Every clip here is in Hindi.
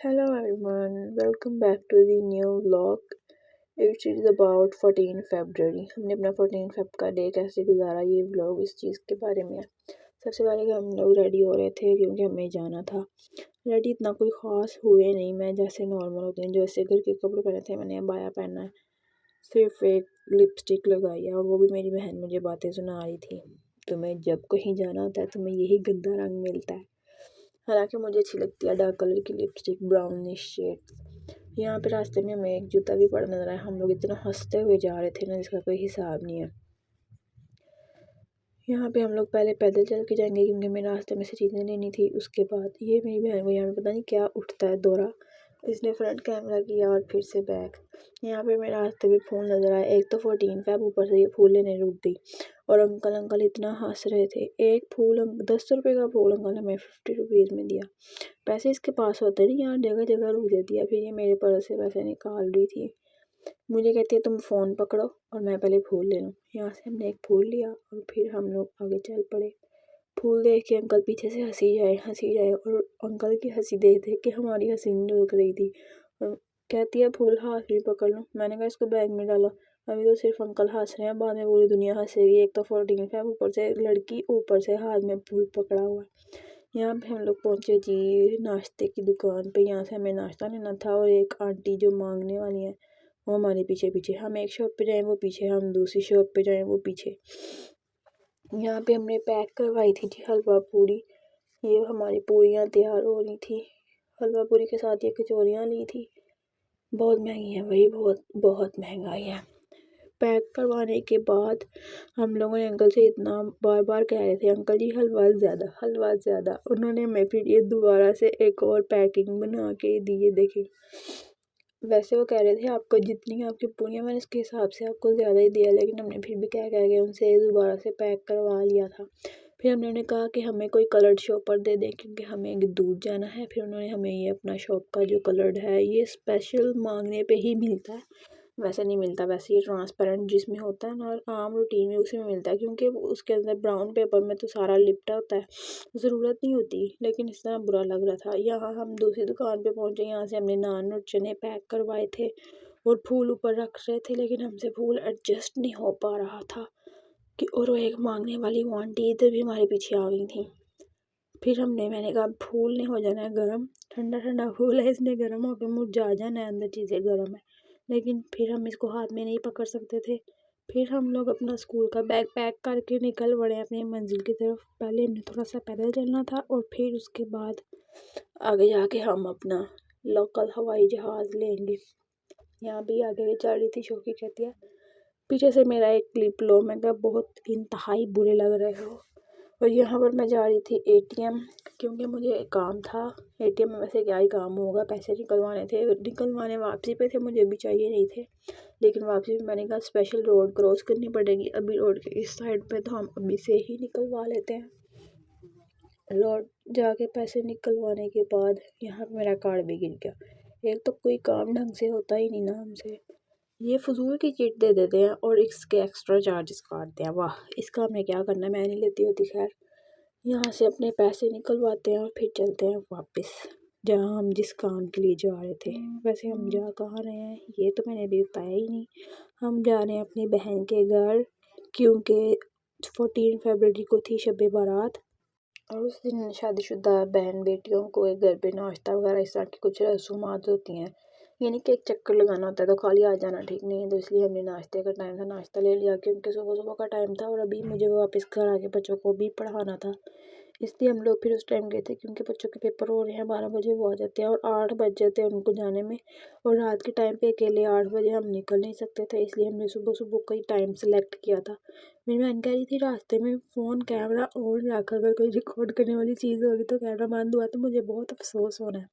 Hello everyone, welcome back to the new vlog. It is about 14 February. हमने अपना 14 Feb का डे कैसे गुजारा ये व्लॉग इस चीज़ के बारे में है। सबसे पहले हम लोग रेडी हो रहे थे क्योंकि हमें जाना था। रेडी इतना कोई ख़ास हुए नहीं, मैं जैसे नॉर्मल होते हैं जैसे घर के कपड़े पहने थे मैंने अबाया पहना है, सिर्फ एक लिपस्टिक लगाई है और वो भी मेरी बहन मुझे बातें सुना रही थी। तुम्हें जब कहीं जाना होता है तुम्हें यही गंदा रंग मिलता है। हालांकि मुझे अच्छी लगती है डार्क कलर की लिपस्टिक, ब्राउनिश शेड। यहाँ पे रास्ते में हमें एक जूता भी पड़ा नजर आया। हम लोग इतना हंसते हुए जा रहे थे ना जिसका कोई हिसाब नहीं है। यहाँ पे हम लोग पहले पैदल चल के जाएंगे क्योंकि हमें रास्ते में से चीज़ें लेनी थी। उसके बाद ये मेरी बहन को यहाँ पे पता नहीं क्या उठता है दौरा, इसने फ्रंट कैमरा किया और फिर से बैक। यहाँ पे मेरे रास्ते में फूल नज़र आया। एक तो 14 फेब, ऊपर से ये फूल लेने रुक गई और अंकल इतना हंस रहे थे। एक फूल 10 रुपये का फूल अंकल हमें 50 रुपीज़ में दिया। पैसे इसके पास होते नहीं, यहाँ जगह जगह रुक देती है। फिर ये मेरे पर्स से पैसे निकाल रही थी, मुझे कहती है तुम फ़ोन पकड़ो और मैं पहले फूल ले लूँ। यहाँ से हमने एक फूल लिया और फिर हम लोग आगे चल पड़े। फूल देख के अंकल पीछे से हंसी जाए और अंकल की हंसी देख देख के हमारी हंसी नहीं रुक रही थी। और कहती है फूल हाथ में पकड़ लो। मैंने कहा इसको बैग में डालो, अभी तो सिर्फ अंकल हंस रहे हैं, बाद में पूरी दुनिया हंसेगी। एक तो 14 फेब, ऊपर से लड़की, ऊपर से हाथ में फूल पकड़ा हुआ है। यहाँ पे हम लोग पहुँचे जी नाश्ते की दुकान पे। यहाँ से हमें नाश्ता लेना था और एक आंटी जो मांगने वाली है वो हमारे पीछे पीछे। हम एक शॉप पे जाएं वो पीछे, हम दूसरी शॉप पे जाएं वो पीछे। यहाँ पे हमने पैक करवाई थी जी हलवा पूरी। ये हमारी पूरियाँ तैयार हो रही थी। हलवा पूरी के साथ ये कचौरियाँ ली थी। बहुत महंगी है भाई, बहुत महंगाई है। पैक करवाने के बाद हम लोगों ने अंकल से इतना बार बार कह रहे थे अंकल जी हलवा ज़्यादा। उन्होंने हमें फिर ये दोबारा से एक और पैकिंग बना के दी है। देखिए, वैसे वो कह रहे थे आपको जितनी आपकी पूरियाँ, मैंने इसके हिसाब से आपको ज़्यादा ही दिया, लेकिन हमने फिर भी कह के उनसे दोबारा से पैक करवा लिया था। फिर हमने उन्हें कहा कि हमें कोई कलर्ड शॉपर दे दें क्योंकि हमें दूर जाना है। फिर उन्होंने हमें ये अपना शॉप का जो कलर्ड है ये स्पेशल मांगने पे ही मिलता है, वैसे नहीं मिलता। वैसे ये ट्रांसपेरेंट जिसमें होता है ना और आम रूटीन में उसी में मिलता है, क्योंकि उसके अंदर ब्राउन पेपर में तो सारा लिपटा होता है, ज़रूरत नहीं होती। लेकिन इस तरह बुरा लग रहा था। यहाँ हम दूसरी दुकान पे पहुँचे। यहाँ से हमने नान और चने पैक करवाए थे और फूल ऊपर रख रहे थे, लेकिन हमसे फूल एडजस्ट नहीं हो पा रहा था कि और वो एक मांगने वाली वो आंटी इधर भी हमारे पीछे आ गई थी। फिर मैंने कहा फूल नहीं हो जाना है गर्म, ठंडा ठंडा फूल है, इसने गर्म होकर मुरझा जाना है, अंदर चीज़ें गर्म है। लेकिन फिर हम इसको हाथ में नहीं पकड़ सकते थे। फिर हम लोग अपना स्कूल का बैग पैक करके निकल पड़े अपनी मंजिल की तरफ। पहले हमने थोड़ा सा पैदल चलना था और फिर उसके बाद आगे जाके हम अपना लोकल हवाई जहाज़ लेंगे। यहाँ भी आगे चल रही थी शोकी, कहती है पीछे से मेरा एक क्लिप लो। मैं कहा बहुत इंतहाई बुरे लग रहे हो। और यहाँ पर मैं जा रही थी एटीएम क्योंकि मुझे काम था। एटीएम में वैसे क्या ही काम होगा, पैसे निकलवाने वापसी पे थे, मुझे भी चाहिए नहीं थे। लेकिन वापसी में मैंने कहा स्पेशल रोड क्रॉस करनी पड़ेगी अभी रोड के इस साइड पे, तो हम अभी से ही निकलवा लेते हैं। रोड जाके पैसे निकलवाने के बाद यहाँ पे मेरा कार्ड भी गिर गया। एक तो कोई काम ढंग से होता ही नहीं ना हमसे, ये फजूल की चिट दे देते हैं और इसके एक्स्ट्रा चार्जेस काटते हैं। वाह, इसका हमें क्या करना, मैं नहीं लेती होती। खैर, यहाँ से अपने पैसे निकलवाते हैं और फिर चलते हैं वापस जहाँ हम जिस काम के लिए जा रहे थे। वैसे हम जा कहाँ रहे हैं ये तो मैंने अभी बताया ही नहीं। हम जा रहे हैं अपनी बहन के घर क्योंकि 14 फरवरी को थी शब बारात और उस दिन शादीशुदा बहन बेटियों को एक घर पे नाश्ता वगैरह इस तरह की कुछ रसूमात होती हैं। यानी कि एक चक्कर लगाना होता है, तो खाली आ जाना ठीक नहीं है। तो इसलिए हमने नाश्ते का टाइम था, नाश्ता ले लिया क्योंकि सुबह सुबह का टाइम था और अभी मुझे वापस घर आके बच्चों को भी पढ़ाना था। इसलिए हम लोग फिर उस टाइम गए थे क्योंकि बच्चों के पेपर हो रहे हैं, 12 बजे वो आ जाते हैं और 8 बज जाते हैं उनको जाने में। और रात के टाइम पे अकेले 8 बजे हम निकल नहीं सकते थे, इसलिए हमने सुबह सुबह का ही टाइम सेलेक्ट किया था। मेरी बहन कह रही थी रास्ते में फ़ोन कैमरा ऑन रखा, अगर कोई रिकॉर्ड करने वाली चीज़ होगी तो कैमरा बंद हुआ तो मुझे बहुत अफसोस होना है।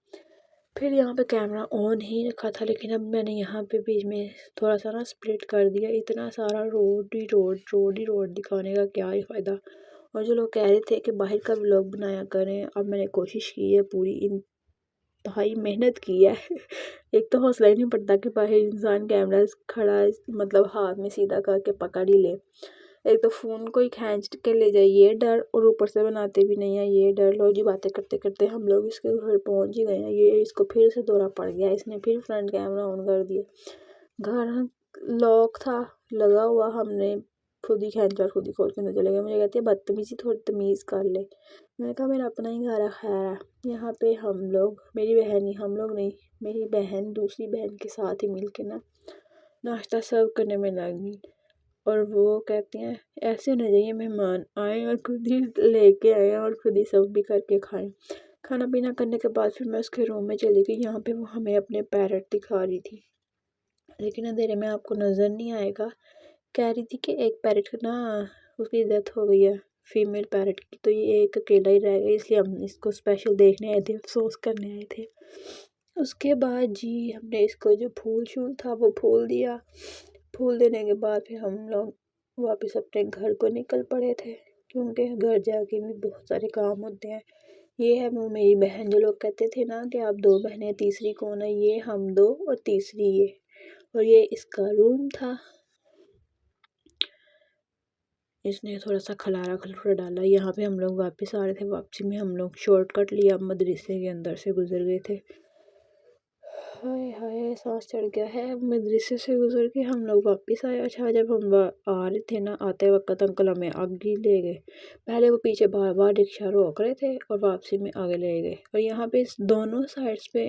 फिर यहाँ पे कैमरा ऑन ही रखा था, लेकिन अब मैंने यहाँ पे बीच में थोड़ा सा ना स्प्लिट कर दिया। इतना सारा रोड ही रोड दिखाने का क्या ही फ़ायदा। और जो लोग कह रहे थे कि बाहर का व्लॉग बनाया करें, अब मैंने कोशिश की है, पूरी इंतहाई मेहनत की है। एक तो हौसला ही नहीं पड़ता कि बाहर इंसान कैमरा खड़ा मतलब हाथ में सीधा करके पकड़ ही ले। एक तो फ़ोन को ही खींच के ले जाए ये डर, और ऊपर से बनाते भी नहीं है ये डर। लो जी, बातें करते करते हम लोग इसके घर पहुंच ही गए हैं। ये इसको फिर से दौरा पड़ गया, इसने फिर फ्रंट कैमरा ऑन कर दिया। घर लॉक था लगा हुआ, हमने खुद ही खींचा और खुद ही खोल के अंदर चले गए। मुझे कहती है बदतमीजी, थोड़ी तमीज़ कर ले। मैंने कहा मेरा अपना ही घर है, खैर है। यहाँ पे हम लोग, मेरी बहन ही, हम लोग नहीं, मेरी बहन दूसरी बहन के साथ ही मिल के ना नाश्ता सर्व करने में लगी। और वो कहती हैं ऐसे होना चाहिए, मेहमान आए और खुद ही लेके आए और खुद ही सर्व भी करके खाएं। खाना पीना करने के बाद फिर मैं उसके रूम में चली गई। यहाँ पे वो हमें अपने पैरट दिखा रही थी, लेकिन अंधेरे में आपको नज़र नहीं आएगा। कह रही थी कि एक पैरट ना उसकी डेथ हो गई है, फीमेल पैरट की, तो ये एक अकेला ही रह गया, इसलिए हम इसको स्पेशल देखने आए थे, अफसोस करने आए थे। उसके बाद जी हमने इसको जो फूल शूल था वो फूल दिया। फूल देने के बाद फिर हम लोग वापस अपने घर को निकल पड़े थे, क्योंकि घर जाके भी बहुत सारे काम होते हैं। ये है वो मेरी बहन, जो लोग कहते थे ना कि आप दो बहनें तीसरी कौन है, ये हम दो और तीसरी ये। और ये इसका रूम था, इसने थोड़ा सा खलारा खलूरा डाला। यहाँ पे हम लोग वापस आ रहे थे, वापसी में हम लोग शॉर्टकट लिया, मदरसे के अंदर से गुजर गए थे। हाय हाय सांस चढ़ गया है। मदरसे से गुजर के हम लोग वापस आए। अच्छा, जब हम आ रहे थे ना, आते वक्त अंकल हमें आगे ले गए। पहले वो पीछे बार बार रिक्शा रोक रहे थे और वापसी में आगे ले गए। और यहाँ पे इस दोनों साइड्स पे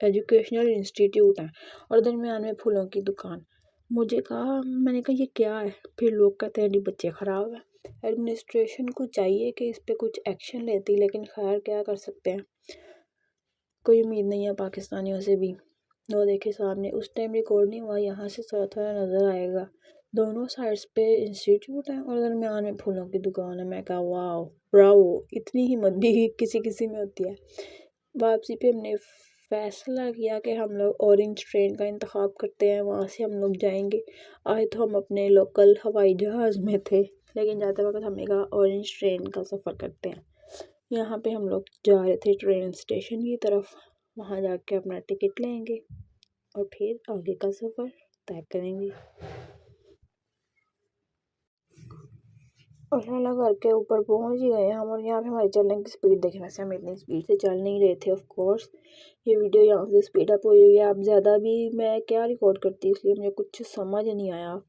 एजुकेशनल इंस्टीट्यूट है और दरमियान में फूलों की दुकान। मुझे कहा, मैंने कहा ये क्या है? फिर लोग कहते हैं जी बच्चे ख़राब है। एडमिनिस्ट्रेशन को चाहिए कि इस पर कुछ एक्शन लेती, लेकिन खैर क्या कर सकते हैं, कोई उम्मीद नहीं है पाकिस्तानियों से भी। वो देखे सामने, उस टाइम रिकॉर्ड नहीं हुआ, यहाँ से थोड़ा थोड़ा नज़र आएगा। दोनों साइड्स पे इंस्टीट्यूट है और दरमियान में फूलों की दुकान है। मैं कहा वाह ब्रावो, इतनी हिम्मत भी किसी किसी में होती है। वापसी पे हमने फैसला किया कि हम लोग ऑरेंज ट्रेन का इंतखाब करते हैं, वहाँ से हम लोग जाएंगे। आए तो हम अपने लोकल हवाई जहाज़ में थे, लेकिन जाते वक्त हमने कहा ऑरेंज ट्रेन का सफ़र करते हैं। यहाँ पे हम लोग जा रहे थे ट्रेन स्टेशन की तरफ, वहाँ जाके अपना टिकट लेंगे और फिर आगे का सफ़र तय करेंगे। और हाला घर के ऊपर पहुँच ही गए हम, और यहाँ पे हमारी चलने की स्पीड देखें, वैसे हम इतनी स्पीड से चल नहीं रहे थे। ऑफ कोर्स ये वीडियो यहाँ से स्पीड अप हुई हुई है, अब ज़्यादा भी मैं क्या रिकॉर्ड करती, इसलिए मुझे कुछ समझ नहीं आया।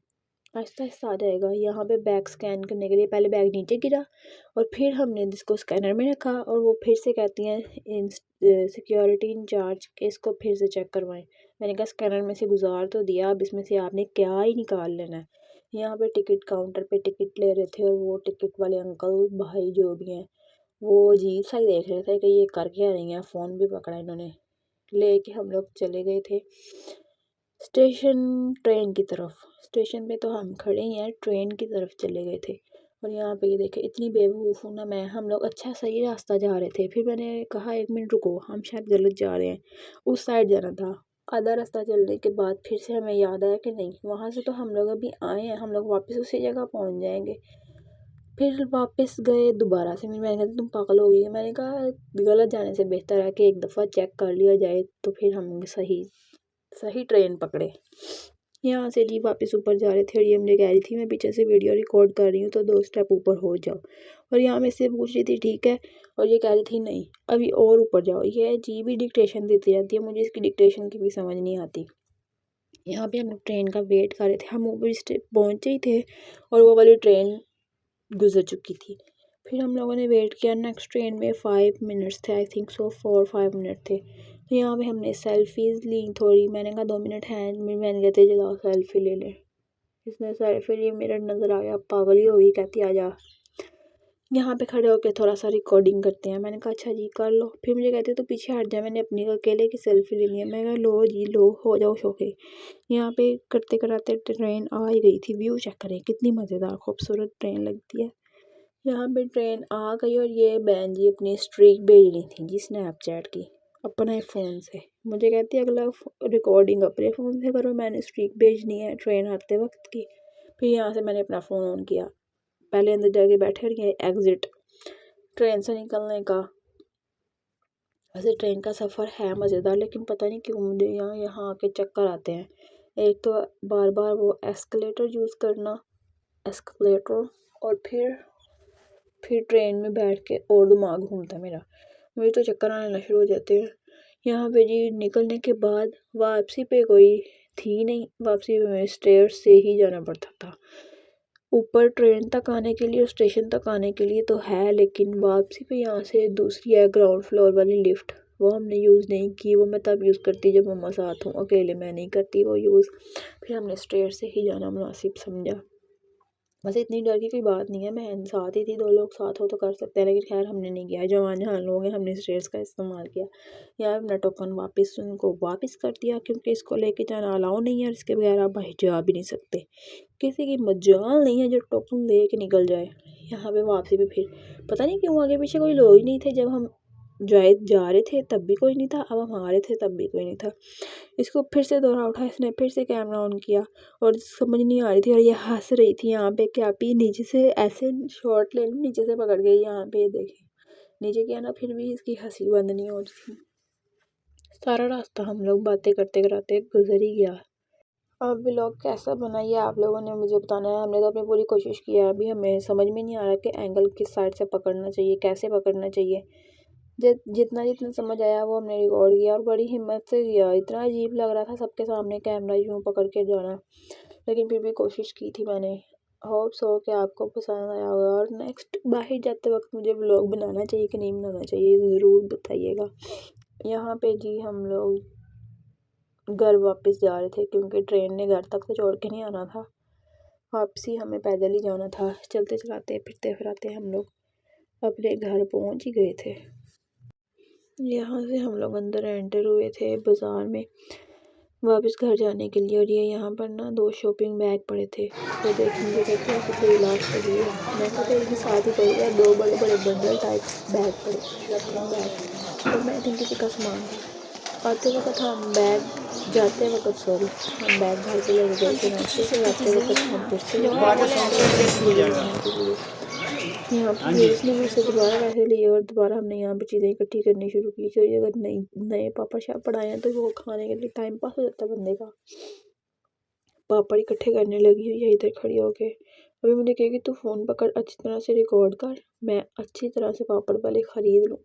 आहिस्ता आहिस्ता आ जाएगा। यहाँ पे बैग स्कैन करने के लिए पहले बैग नीचे गिरा और फिर हमने जिसको स्कैनर में रखा, और वो फिर से कहती हैं सिक्योरिटी इंचार्ज के इसको फिर से चेक करवाएं। मैंने कहा स्कैनर में से गुजार तो दिया, अब इसमें से आपने क्या ही निकाल लेना है। यहाँ पे टिकट काउंटर पे टिकट ले रहे थे, और वो टिकट वाले अंकल भाई जो भी हैं वो अजीब सा ही देख रहे थे कि ये कर क्या रही हैं। फ़ोन भी पकड़ा इन्होंने, लेके हम लोग चले गए थे स्टेशन, ट्रेन की तरफ। स्टेशन पे तो हम खड़े ही हैं, ट्रेन की तरफ चले गए थे। और यहाँ पे ये देखे, इतनी बेवकूफ़ हूँ ना मैं। हम लोग अच्छा सही रास्ता जा रहे थे, फिर मैंने कहा 1 मिनट रुको, हम शायद गलत जा रहे हैं, उस साइड जाना था। आधा रास्ता चलने के बाद फिर से हमें याद आया कि नहीं, वहाँ से तो हम लोग अभी आए हैं, हम लोग वापस उसी जगह पहुँच जाएंगे। फिर वापस गए दोबारा से। मैंने कहा तुम पागल हो गई। मैंने कहा गलत जाने से बेहतर है कि एक दफ़ा चेक कर लिया जाए, तो फिर हम सही सही ट्रेन पकड़े। यहाँ से जी वापस ऊपर जा रहे थे, और ये मुझे कह रही थी मैं पीछे से वीडियो रिकॉर्ड कर रही हूँ तो 2 स्टेप ऊपर हो जाओ। और यहाँ मैं इससे पूछ रही थी ठीक है, और ये कह रही थी नहीं अभी और ऊपर जाओ। ये अजीब ही डिक्टेशन देती रहती है, मुझे इसकी डिक्टेशन की भी समझ नहीं आती। यहाँ पे हम लोग ट्रेन का वेट कर रहे थे, हम ऊपर स्टेप पहुँचे ही थे और वो वाली ट्रेन गुजर चुकी थी। फिर हम लोगों ने वेट किया, नेक्स्ट ट्रेन में 5 मिनट्स थे, आई थिंक सो 4-5 मिनट थे। तो यहाँ पे हमने सेल्फीज़ ली थोड़ी। मैंने कहा 2 मिनट हैं, मैंने कहते चलो सेल्फी ले लें। इसने सेल्फी ली, मेरा नज़र आ गया, पागल ही होगी, कहती आ जा यहाँ पे खड़े होकर थोड़ा सा रिकॉर्डिंग करते हैं। मैंने कहा अच्छा जी कर लो। फिर मुझे कहते तो पीछे हट जाए, मैंने अपनी अकेले की सेल्फी लेनी है। मैं कहा लो जी लो, हो जाओ शौके। यहाँ पे करते कराते ट्रेन आ ही गई थी। व्यू चेक करें कितनी मज़ेदार खूबसूरत ट्रेन लगती है। यहाँ पे ट्रेन आ गई और ये बहन जी अपनी स्ट्रीक भेज रही थी जी स्नैपचैट की अपने फ़ोन से। मुझे कहती है अगला रिकॉर्डिंग अपने फ़ोन से करो, मैंने स्ट्रीक भेजनी है ट्रेन आते वक्त की। फिर यहाँ से मैंने अपना फ़ोन ऑन किया, पहले अंदर जाके बैठे और ये एग्ज़िट ट्रेन से निकलने का। वैसे ट्रेन का सफ़र है मज़ेदार, लेकिन पता नहीं क्यों मुझे यहाँ आके चक्कर आते हैं। एक तो बार बार वो एस्केलेटर यूज़ करना, एस्केलेटर और फिर ट्रेन में बैठ के और दिमाग घूमता है मेरा, मुझे तो चक्कर आने शुरू हो जाते हैं। यहाँ पे जी निकलने के बाद वापसी पे कोई थी नहीं, वापसी पे हमें स्टेयर से ही जाना पड़ता था। ऊपर ट्रेन तक आने के लिए और स्टेशन तक आने के लिए तो है, लेकिन वापसी पे यहाँ से दूसरी है ग्राउंड फ्लोर वाली लिफ्ट, वो हमने यूज़ नहीं की। वो मैं तब यूज़ करती जब मम्मा साथ हूँ, अकेले मैं नहीं करती वो यूज़। फिर हमने स्टेयर से ही जाना मुनासिब समझा। वैसे इतनी डर की कोई बात नहीं है, बहन साथ ही थी, 2 लोग साथ हो तो कर सकते हैं, लेकिन खैर हमने नहीं किया। जवान जहान लोग हैं, हमने स्टेयर्स का इस्तेमाल किया। यहाँ अपना टोकन उनको वापस कर दिया, क्योंकि इसको लेके जाना अलाउ नहीं है और इसके बगैर आप बाहर जा भी नहीं सकते। किसी की मजाल नहीं है जो टोकन ले के निकल जाए। यहाँ पे वापसी पे फिर पता नहीं क्यों आगे पीछे कोई लोग ही नहीं थे। जब हम जा रहे थे तब भी कोई नहीं था, अब हम आ रहे थे तब भी कोई नहीं था। इसको फिर से दौरा उठा, इसने फिर से कैमरा ऑन किया और समझ नहीं आ रही थी और ये हंस रही थी यहाँ पे कि आप ही नीचे से ऐसे शॉट ले लूँ, नीचे से पकड़ गई। यहाँ पे देखें नीचे किया ना, फिर भी इसकी हंसी बंद नहीं हो रही थी। सारा रास्ता हम लोग बातें करते कराते गुजर ही गया। अब व्लॉग कैसा बना ये आप लोगों ने मुझे बताना है। हमने तो अपनी पूरी कोशिश की है, अभी हमें समझ में नहीं आ रहा कि एंगल किस साइड से पकड़ना चाहिए, कैसे पकड़ना चाहिए। जितना जितना समझ आया वो हमने रिकॉर्ड किया और बड़ी हिम्मत से किया। इतना अजीब लग रहा था सबके सामने कैमरा यूँ पकड़ के जाना, लेकिन फिर भी कोशिश की थी मैंने। होप सो कि आपको पसंद आया होगा और नेक्स्ट बाहर जाते वक्त मुझे व्लॉग बनाना चाहिए कि नहीं बनाना चाहिए ज़रूर बताइएगा। यहाँ पे जी हम लोग घर वापस जा रहे थे, क्योंकि ट्रेन ने घर तक तो छोड़ के नहीं आना था, वापसी हमें पैदल ही जाना था। चलते चलाते फिरते फिराते हम लोग अपने घर पहुँच ही गए थे। यहाँ से हम लोग अंदर एंटर हुए थे बाज़ार में वापस घर जाने के लिए। और ये यहाँ पर ना 2 शॉपिंग बैग पड़े थे, तो देखिए मुझे कहते हैं कि कोई इलाज पड़ी है। मैं कहते हैं इनके साथ ही पड़ी है 2 बड़े बड़े बंडल टाइप बैग पड़े, शॉपिंग बैग। तो मैं थिंक किसी का सामान था। आते वक्त हम बैग जाते वक्त सॉरी हम बैग घर से लेके गए थे नाश्ते से, आते वक्त हम फिर से यहाँ पर जेंट्स ने मुझसे दोबारा पैसे लिए और दोबारा हमने यहाँ पे चीज़ें इकट्ठी करनी शुरू की, क्योंकि अगर नए पापड़ शापड़ आए हैं तो वो खाने के लिए टाइम पास हो जाता है बंदे का। पापड़ इकट्ठे करने लगी हुई है इधर खड़ी होके। अभी मुझे कहेगी तू फ़ोन पकड़ अच्छी तरह से रिकॉर्ड कर, मैं अच्छी तरह से पापड़ पहले ख़रीद लूँ।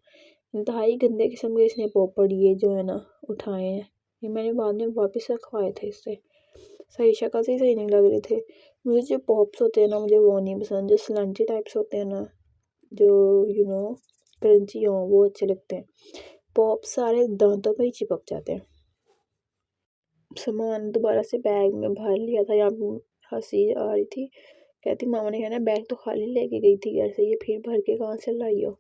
इंतहाई गंदे किस्म के इसने पापड़ ये जो है ना उठाए हैं, ये मैंने बाद में वापस रखवाए थे इससे। सही शक्ल से सही नहीं लग रहे थे। मुझे जो पॉप्स होते हैं ना मुझे वो नहीं पसंद, जो स्लंटी टाइप्स होते हैं ना, जो क्रंची हो, वो अच्छे लगते हैं। पॉप सारे दांतों पे ही चिपक जाते हैं। सामान दोबारा से बैग में भर लिया था। यहाँ हंसी आ रही थी, कहती मामा ने कहना बैग तो खाली लेके गई थी घर से, ये फिर भर के कहाँ से लाई हो।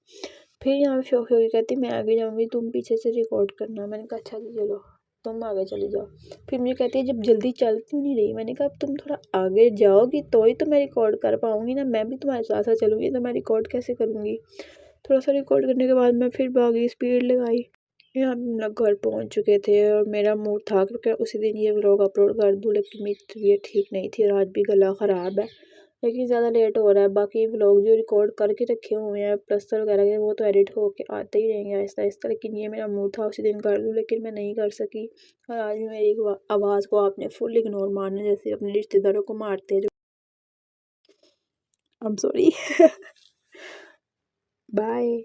फिर यहाँ पे शौक होगी, कहती मैं आगे जाऊँगी तुम पीछे से रिकॉर्ड करना। मैंने कहा अच्छा जी चलो तुम आगे चले जाओ। फिर मुझे कहती है जब जल्दी चल क्यों नहीं रही। मैंने कहा अब तुम थोड़ा आगे जाओगी तो ही तो मैं रिकॉर्ड कर पाऊँगी ना, मैं भी तुम्हारे साथ साथ चलूँगी तो मैं रिकॉर्ड कैसे करूँगी। थोड़ा सा रिकॉर्ड करने के बाद मैं फिर भागी, स्पीड लगाई। यहाँ हम लोग घर पहुँच चुके थे और मेरा मूड था क्योंकि उसी दिन ये व्लॉग अपलोड कर दूँ, लेकिन मेरी तबीयत ठीक नहीं थी और आज भी गला ख़राब है, लेकिन ज़्यादा लेट हो रहा है। बाकी व्लॉग जो रिकॉर्ड करके रखे हुए हैं प्लस्तर वगैरह के, वो तो एडिट होके आते ही रहेंगे आहिस्ता आहिस्ता, लेकिन ये मेरा मूड था उसी दिन कर दूँ, लेकिन मैं नहीं कर सकी। और आज भी मेरी आवाज़ को आपने फुल इग्नोर मारना, जैसे अपने रिश्तेदारों को मारते हैं जो। I am sorry. बाय।